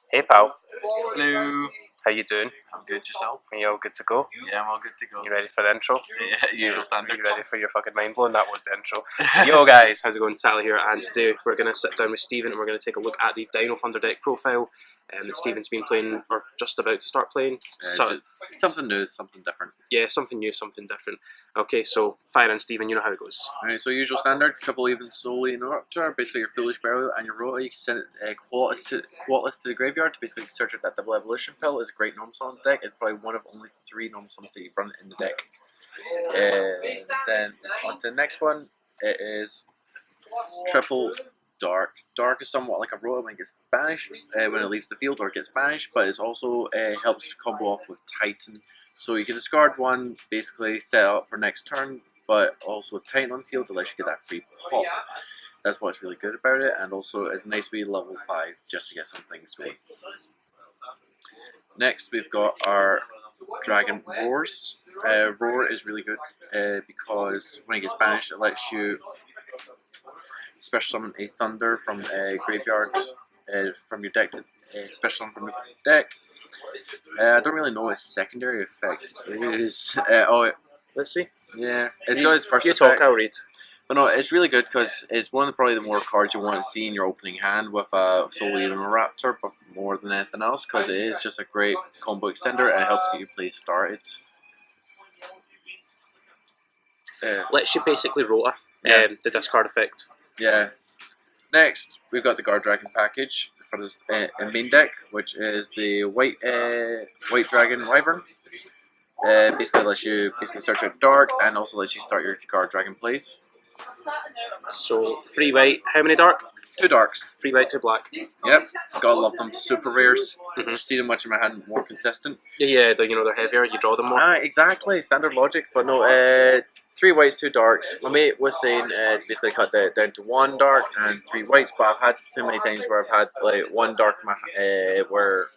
Hey pal, Hello. how you doing? I'm good. Yourself? Are you all good to go? Yeah, I'm all good to go. You ready for the intro? Yeah, usual Are standard. you ready for your fucking mind blowing? That was the intro. Yo guys, how's it going? Sally here, and today we're going to sit down with Stephen and we're going to take a look at the Dino Thunderdeck profile that Stephen's been playing, or just about to start playing. Something new, something different. Yeah, something new, something different. Okay, so fire in Stephen, you know how it goes. Alright, so usual standard, triple even solely interrupter, basically your foolish burial and your rota. You can send it quotless to the graveyard to basically search out that double evolution pill. Is a great normal summon deck. It's probably one of only 3 normal summons that you run in the deck. Then on to the next one, it is triple dark. Dark is somewhat like a rota when it gets banished, when it leaves the field or gets banished, but it also helps combo off with Titan. So you can discard one, basically set up for next turn, but also with Titan on the field, it lets you get that free pop. That's what's really good about it, and also it's nice to be level 5 just to get some things going. Next, we've got our Dragon Roars. Roar is really good because when it gets banished, it lets you special summon a Thunder from graveyards from your deck to special summon from your deck. I don't really know what its secondary effect is. Let's see. Yeah, it's got its first You effect. talk, I'll read. But no, it's really good because it's one of probably the more cards you want to see in your opening hand with a Soul Eater Raptor, but more than anything else, because it is just a great combo extender and it helps get your play started. Lets you basically rota the discard effect. Yeah. Next, we've got the Guard Dragon package for this main deck, which is the White Dragon Wyvern. Basically lets you search out dark and also lets you start your Guard Dragon plays. So 3 white, how many dark? 2 darks. 3 white, 2 black. Yep, gotta love them. Super rares. See them much in my hand, more consistent. Yeah, they're heavier, you draw them more. Ah, exactly, standard logic. But no, 3 whites, 2 darks. My mate was saying to basically cut that down to 1 dark and 3 whites, but I've had too many times where I've had like 1 dark where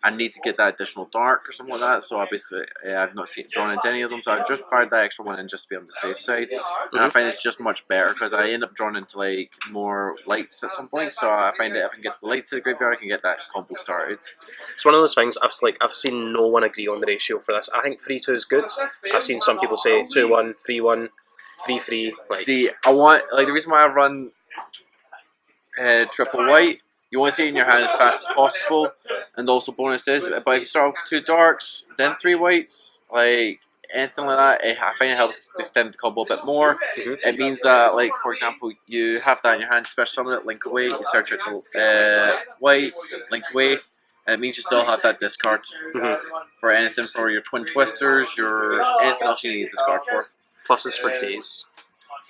I need to get that additional dark or something like that. So I basically I've not drawn into any of them, so I've just fired that extra one in just to be on the safe side. And I find it's just much better because I end up drawing into like more lights at some point. So I find that if I can get the lights to the graveyard, I can get that combo started. It's one of those things I've seen no one agree on the ratio for this. I think 3-2 is good. I've seen some people say 2-1, 3-1, 3-3. Like, see, I want the reason why I run triple white. You want to see it in your hand as fast as possible, and also bonuses. But if you start off with 2 darks, then 3 whites, like anything like that, I find it helps to extend the combo a bit more. It means that, like for example, you have that in your hand, special summon it, link away, you search out the white, link away, and it means you still have that discard for anything, for your twin twisters, your anything else you need to discard for. Pluses for days.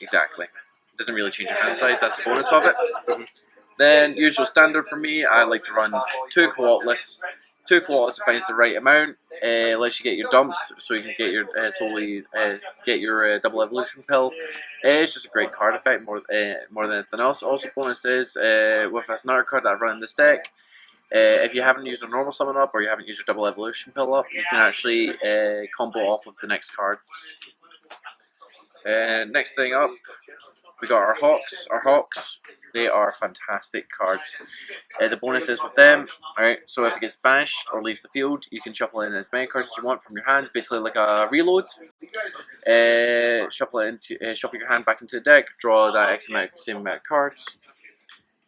Exactly. It doesn't really change your hand size. That's the bonus of it. Then, usual standard for me, I like to run 2 quotless. 2 quotless finds the right amount. Lets you get your dumps, so you can get your double evolution pill. It's just a great card effect more than anything else. Also, bonuses with another card that I run in this deck. If you haven't used a normal summon up or you haven't used your double evolution pill up, you can actually combo off with the next card. Next thing up, we got our Hawks. Our Hawks, they are fantastic cards. The bonus is with them, alright, so if it gets banished or leaves the field, you can shuffle in as many cards as you want from your hand, basically like a reload. Shuffle your hand back into the deck, draw that same amount of cards.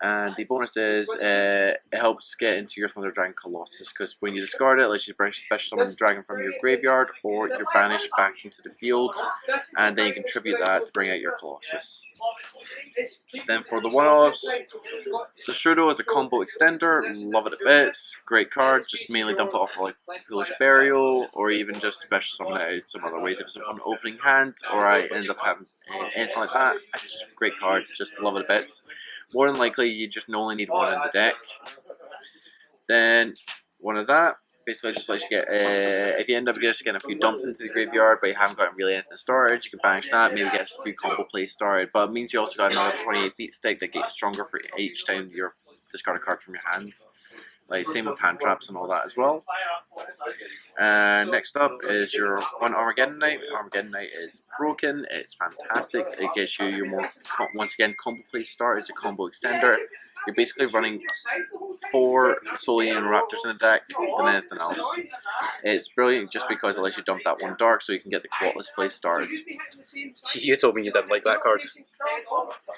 And the bonus is it helps get into your Thunder Dragon Colossus, because when you discard it, it lets you special summon the dragon from your graveyard or your banished back into the field, and then you contribute that to bring out your Colossus. Then for the one-offs, the Strudo is a combo extender, love it a bit, great card, just mainly dump it off like Foolish Burial, or even just special summon it out some other ways if it's on opening hand, or I end up having anything like that. It's just a great card, just love it a bit. More than likely, you just only need 1 in the deck. Then, one of that, basically just lets you get, if you end up just getting a few dumps into the graveyard, but you haven't got really anything started, you can banish that, maybe get a few combo plays started. But it means you also got another 28 beat stick that gets stronger for each time you discard a card from your hand. Like, same with hand traps and all that as well. And next up is your one Armageddon Knight. Armageddon Knight is broken. It's fantastic. It gets you your more, once again, combo play start. It's a combo extender. you're basically running 4 Solian Raptors in the deck than anything else. It's brilliant just because it lets you dump that one dark so you can get the Quatless play started. You told me you didn't like that card.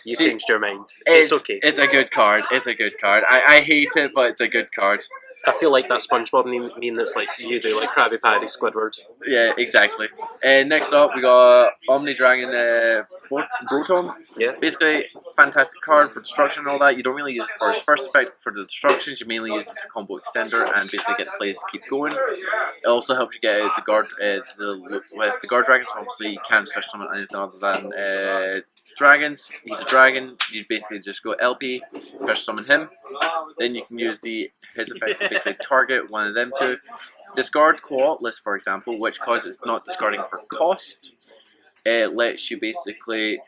You See, changed your mind. It's okay. It's a good card. It's a good card. I hate it, but it's a good card. I feel like that SpongeBob meme that's like you do, like Krabby Patty, Squidward. Yeah, exactly. Next up, we got Omni Dragon Broton. Yeah. Basically, fantastic card for destruction and all that. You don't really use it for its first effect for the destructions. You mainly use it as a combo extender and basically get the plays to keep going. It also helps you get the guard with the guard dragons. Obviously, you can't special summon anything other than dragons. He's a dragon. You basically just go LP, special summon him. Then you can use his effect to basically target one of them two. Discard Quatless, for example, which causes not discarding for cost. It lets you basically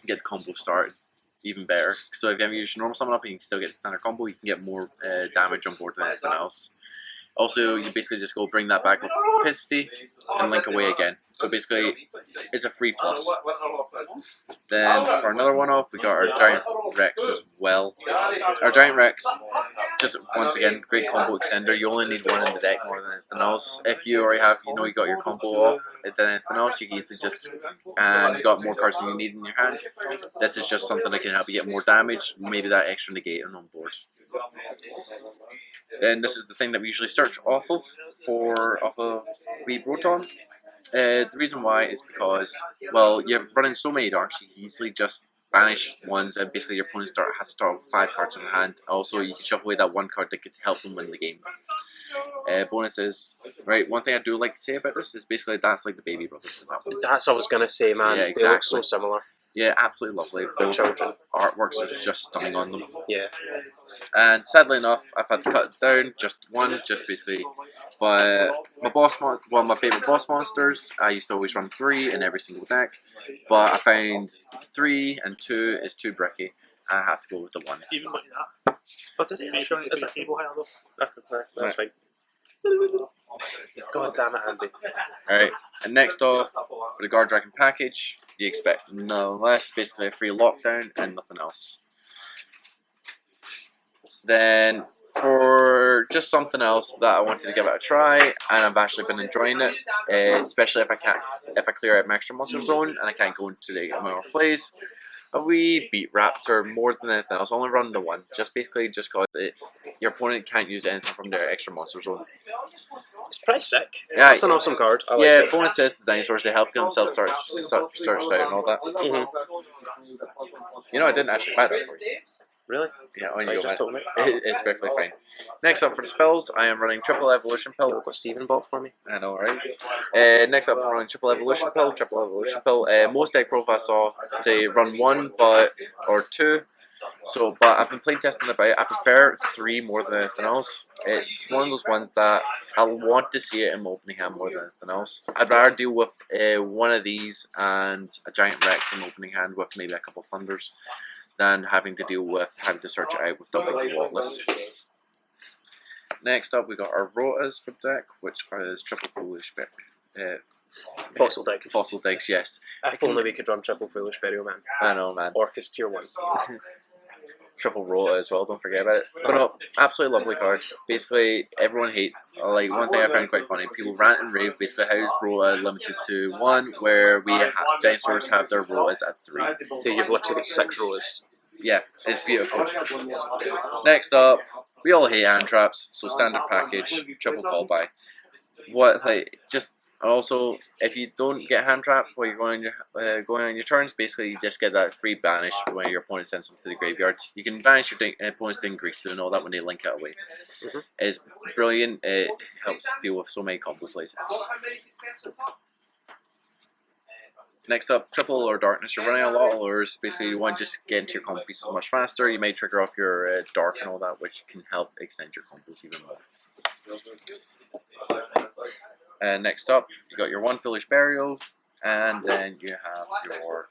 get the combo started even better. So if you use your normal summon up and you can still get the standard combo, you can get more damage on board than anything else. Also, you basically just go bring that back with Pisty and link away again. So basically, it's a free plus. Then for another one off, we got our Giant Rex as well. Our Giant Rex, just once again, great combo extender. You only need one in the deck more than anything else. If you already have, you got your combo off than anything else, you can easily just, and you got more cards than you need in your hand. This is just something that can help you get more damage, maybe that extra negating on board. Then this is the thing that we usually search off of Wee Broton. The reason why is because, well, you're running so many darks, you can easily just banish ones and basically your opponent has to start with 5 cards in their hand. Also, you can shuffle away that one card that could help them win the game. Bonuses, right, one thing I do like to say about this is basically that's like the baby brothers. That's what I was going to say, man. Yeah, exactly. They look so similar. Yeah, absolutely lovely. They're children. Artworks are just stunning on them. Yeah. And sadly enough, I've had to cut it down just basically. But my favourite boss monsters, I used to always run 3 in every single deck. But I found 3 and 2 is too bricky. I had to go with the 1. Even like that. Oh, did it? Is it cable higher though? Okay, that's fine. God damn it, Andy. Alright, and next off, for the Guard Dragon package, you expect no less, basically a free lockdown and nothing else. Then, for just something else that I wanted to give it a try, and I've actually been enjoying it, especially if I clear out my extra monster zone and I can't go into the more plays. A wee Beat Raptor more than anything else. Only run the 1, just because your opponent can't use anything from their extra monster zone. It's pretty sick. Yeah, That's an awesome card. I like yeah, it. bonus says the dinosaurs, they help themselves searched out and all that. You know, I didn't actually buy that for you. Really? Yeah, on You you just told me. It's perfectly fine. Next up for the spells, I am running Triple Evolution Pill. Look what Steven bought for me. I know, right? Next up, I'm running Triple Evolution Pill. Most deck profiles saw say run 1 or 2. So, but I've been playing testing about it. I prefer 3 more than anything else. It's one of those ones that I want to see it in my opening hand more than anything else. I'd rather deal with one of these and a Giant Rex in opening hand with maybe a couple of Thunders than having to search it out with dumping the Quatless. Next up, we got our Rotas for deck, which is Triple Foolish Fossil Dig. Fossil Digs, yes. If only we could run Triple Foolish Burial Man. I know, man. Orcus Tier 1. Triple Rota as well, don't forget about it. But no, absolutely lovely card. Basically, everyone hates, like, one thing I found quite funny, people rant and rave basically how is Rota limited to 1, where dinosaurs have their Rotas at 3. Dude, you've literally got 6 rollers. Yeah, it's beautiful. Next up, we all hate hand traps, so standard package, triple call by. And also, if you don't get hand trapped while you're going on your turns, basically you just get that free banish when your opponent sends them to the graveyard. You can banish your opponent's Dingreaser and all that when they link it away. It's brilliant. It helps deal with so many combo plays. Next up, Triple or Darkness. You're running a lot of lures. Basically, you want to just get into your combo pieces much faster. You may trigger off your Dark and all that, which can help extend your combos even more. Next up, you got your 1 Foolish Burial, and then you have your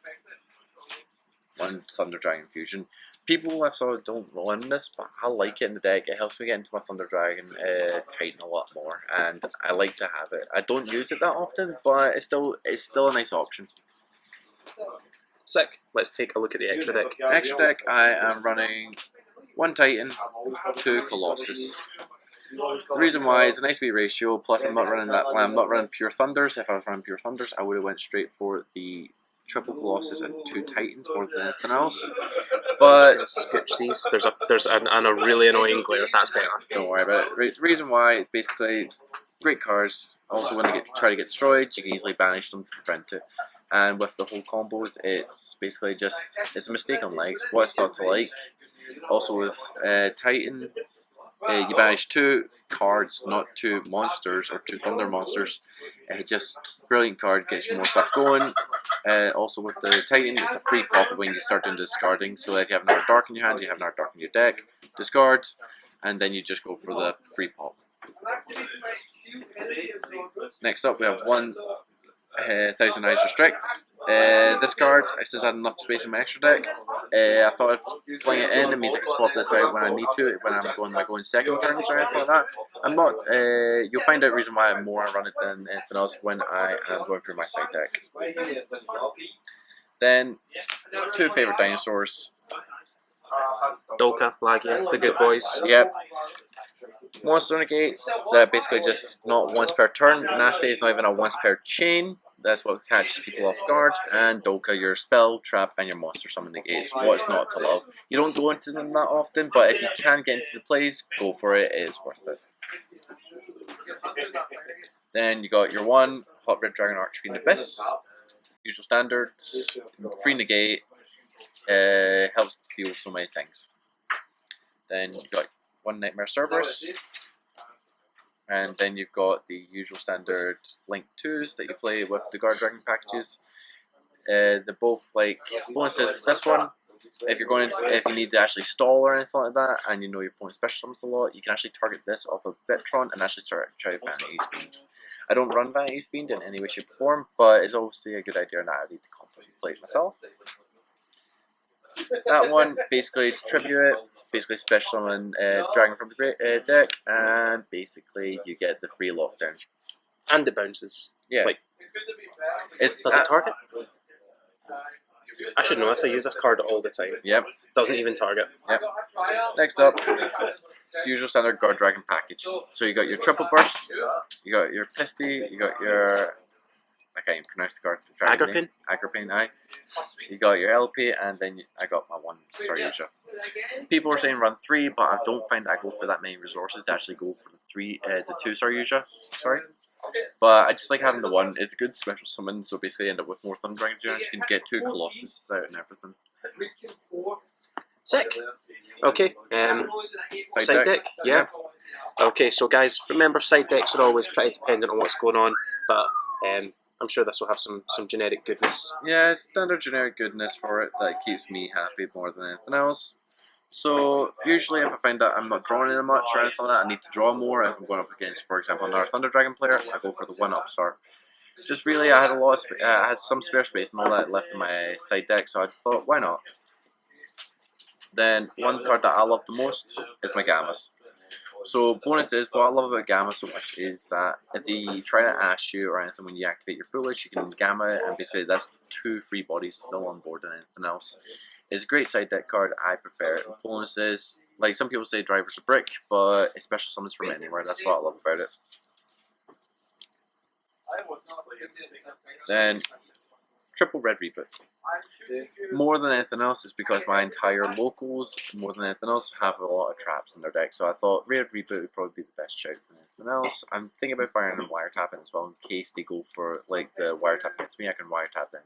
1 Thunder Dragon Fusion. People I've saw don't roll in this, but I like it in the deck. It helps me get into my Thunder Dragon Titan a lot more, and I like to have it. I don't use it that often, but it's still a nice option. Sick. Let's take a look at the extra deck. Extra deck, I am running 1 Titan, 2 Colossus. The reason why is a nice wee ratio, plus I'm not running pure Thunders. If I was running pure Thunders, I would have went straight for the triple Colossus and 2 Titans more than anything else. But Scooch these. There's a really annoying glare. That's better. don't worry about it. The reason why, basically, great cards. Also, when they try to get destroyed, you can easily banish them to prevent it. And with the whole combos, it's basically just, it's a mistake on legs. What's not to like? Also with Titan, you banish 2 cards, not 2 monsters or 2 thunder monsters. Just brilliant card, gets you more stuff going. Also with the Titan, it's a free pop when you start doing discarding. So if you have another dark in your hand, you have another dark in your deck, discard, and then you just go for the free pop. Next up, we have 1,000 Eyes Restrict. This card, I still had enough space in my extra deck. I thought I'd fling it in. It means I can swap this out when I need to, when I'm going second turns or anything like that. I'm not. You'll find out the reason why I'm more run it than anything else when I am going through my side deck. Then, 2 favorite dinosaurs. Doka, Lagia, the good boys. Yep. Monster negates, they're basically just not once per turn. Nasty is not even a once per chain. That's what catches people off guard. And Doka, your spell, trap, and your monster summon negates. What's not to love? You don't go into them that often, but if you can get into the plays, go for it. It is worth it. Then you got your 1 Hot Red Dragon Archfiend Abyss. Usual standards. Free negate. Helps deal with so many things. Then you got 1 Nightmare Cerberus, and then you've got the usual standard Link 2s that you play with the Guard Dragon packages. They're both like bonuses for this one. If you need to actually stall or anything like that, and you know your opponent special summons a lot, you can actually target this off of Bitron and actually try Vanity's Fiend. I don't run Vanity's Fiend in any way, shape, or form, but it's obviously a good idea now. I need to constantly play it myself. That one, basically tribute it, basically special summon Dragon from the deck, and basically you get the free lockdown. And it bounces. Yeah. Like, Does it target? I should know this. I use this card all the time. Yep. Doesn't even target. Yep. Next up, usual standard Guard Dragon package. So you got your triple burst, you got your Pisty, you got your, I can't even pronounce the card. Agrippine? Agrippine, aye. You got your LP, and then I got my 1 Saryuja. People are saying run 3, but I don't find I go for that many resources to actually go for the 2 Saryuja. Sorry. But I just like having the 1. It's a good special summon, so basically end up with more Thunder Dragons. You can get 2 Colossus out and everything. Sick. Okay. Side deck. Yeah. Okay, so guys, remember side decks are always pretty dependent on what's going on, but I'm sure this will have some generic goodness. Yeah, standard generic goodness for it that keeps me happy more than anything else. So usually if I find that I'm not drawing in much or anything like that, I need to draw more. If I'm going up against, for example, another Thunder Dragon player, I go for the 1 Upstart. Just really, I had some spare space and all that left in my side deck, so I thought, why not? Then 1 card that I love the most is my Gammas. So bonus is, what I love about Gamma so much is that if they try to ask you or anything when you activate your Foolish, you can Gamma it, and basically that's 2 free bodies still on board and anything else. It's a great side deck card, I prefer it. Bonus is, like some people say Driver's a brick, but it special summons from anywhere, that's what I love about it. Then, triple red reboot. More than anything else, it's because my entire locals, more than anything else, have a lot of traps in their deck. So I thought red reboot would probably be the best shout than anything else. I'm thinking about firing and wiretapping as well in case they go for like the wiretap against me. I can wiretap them.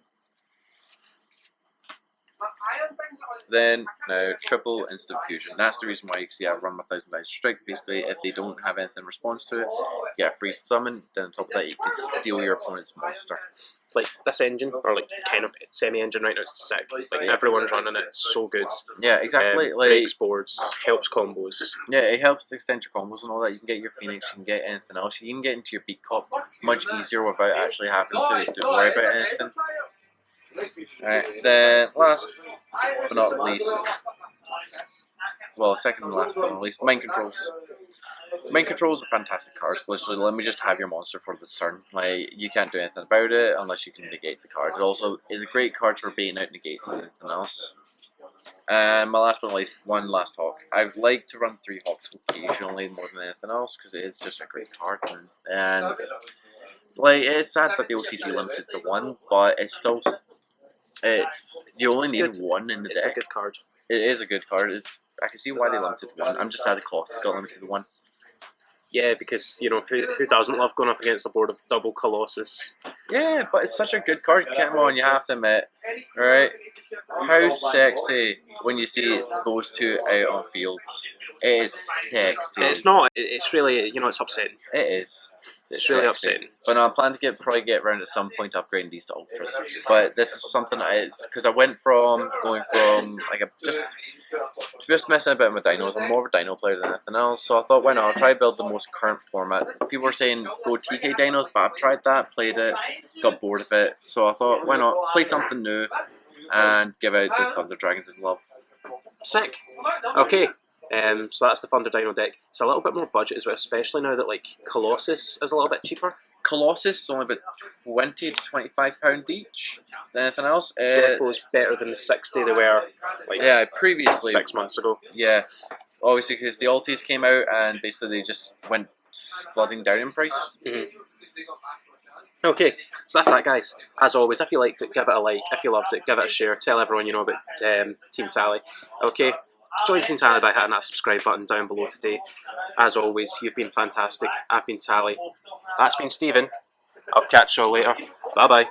Then now triple instant fusion. That's the reason why you can see I run my 1,000 Eyes Strike. Basically, if they don't have anything in response to it, you get a free summon. Then on top of that, you can steal your opponent's monster. Like this engine, or like kind of semi-engine right now, is sick. Like everyone's running it, it's so good. Yeah, exactly. Like breaks boards, helps combos. Yeah, it helps extend your combos and all that. You can get your Phoenix, you can get anything else. You can get into your Beat Cop much easier without actually having to worry about anything. Alright, then last but not least, well, second and last but not least, Mind Controls. Mind Controls are fantastic cards. Literally, let me just have your monster for this turn. Like, you can't do anything about it unless you can negate the card. It also is a great card for baiting out negates and anything else. And my last but not least, one last hawk. I'd like to run 3 hawks occasionally more than anything else because it is just a great card. And like, it's sad that the OCG limited to 1, but it's still, you only need good. 1 in the It's deck. a good card. It is a good card. I can see why they limited to 1. I'm just sad the cost got limited to 1. Yeah, because you know who doesn't love going up against a board of double Colossus? Yeah, but it's such a good card. Come on, you have to admit, right? How sexy when you see those two out on field. It is sexy. It's not. It's really it's upsetting. It is. It's really upsetting. But no, I plan to probably get around at some point to upgrading these to ultras. But this is something that is because I went from going from like to be just messing about with dinos. I'm more of a dino player than anything else. So I thought, why not? I'll try to build the most current format. People were saying go TK dinos, but I've tried that, played it, got bored of it. So I thought, why not play something new and give out the Thunder Dragons in love. Sick. Okay. So that's the Thunder Dino deck. It's a little bit more budget as well, especially now that like Colossus is a little bit cheaper. Colossus is only about £20 to £25 each than anything else. Defo is better than the 60 they were like previously 6 months ago. Yeah, obviously because the Altis came out and basically they just went flooding down in price. Okay, so that's that, guys. As always, if you liked it, give it a like. If you loved it, give it a share. Tell everyone you know about Team Tally. Okay, join Team Tally by hitting that subscribe button down below today. As always, you've been fantastic. I've been Tally. That's been Steven. I'll catch you all later. Bye bye.